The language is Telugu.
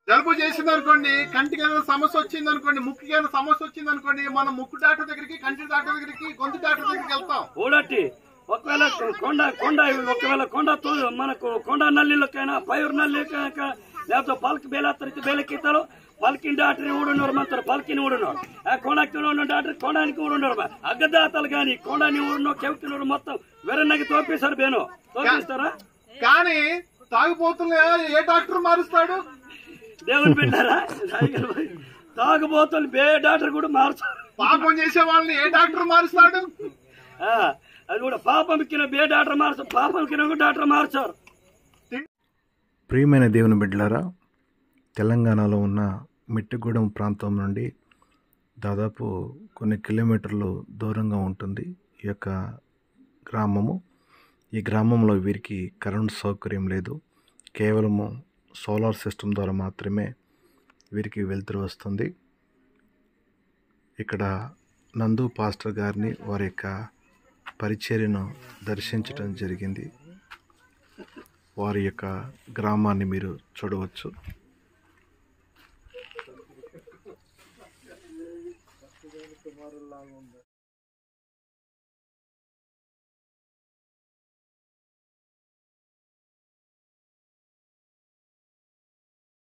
జలుబు చేసింది అనుకోండి, కంటికి ఏదైనా సమస్య వచ్చింది అనుకోండి, ముక్కుకి ఏదైనా సమస్య వచ్చింది అనుకోండి, మనం ముక్కు డాక్టర్ దగ్గరికి, కంటి డాక్టర్ దగ్గరికి, గొంతు డాక్టర్ దగ్గరికి వెళ్తాం. ఊడట్టి ఒకవేళ ఒకవేళ మనకు కొండ నల్లికైనా పైరు నల్లికైనా లేకపోతే పల్కి బేలత్తరికి బేలెక్కిస్తారు, పల్కిన డాక్టర్ ఊడున్నారు మంతారు, పల్కిని ఊడున్నారు, కొండకి డాక్టర్ కొండానికి ఊడున్నారు, అగ్గదాతలు గాని కొండని ఊడునో కెవికినోడు మొత్తం వెరన్నకి తోపేశారు బేను తోపిస్తారా? కానీ తాగుబోతులు ఏ డాక్టర్ మారుస్తాడు? దేవుని పెట్టారా? తాగుబోతులు బే డాక్టర్ కూడా మారుతారు. పాపం చేసే వాళ్ళని ఏ డాక్టర్ మారుస్తాడు? అది కూడా పాపం కింద బే డాక్టర్ మారుస్తారు, పాపం కింద డాక్టర్ మారుతారు. ప్రియమైన దేవుని బిడ్డలారా, తెలంగాణలో ఉన్న మిట్టిగూడెం ప్రాంతం నుండి దాదాపు కొన్ని కిలోమీటర్లు దూరంగా ఉంటుంది ఈ యొక్క గ్రామము. ఈ గ్రామంలో వీరికి కరెంట్ సౌకర్యం లేదు. కేవలము సోలార్ సిస్టమ్ ద్వారా మాత్రమే వీరికి వెలుతురు వస్తుంది. ఇక్కడ నందు పాస్టర్ గారిని వారి యొక్క పరిచర్యను దర్శించడం జరిగింది. వారి యొక్క గ్రామాన్ని మీరు చూడవచ్చు.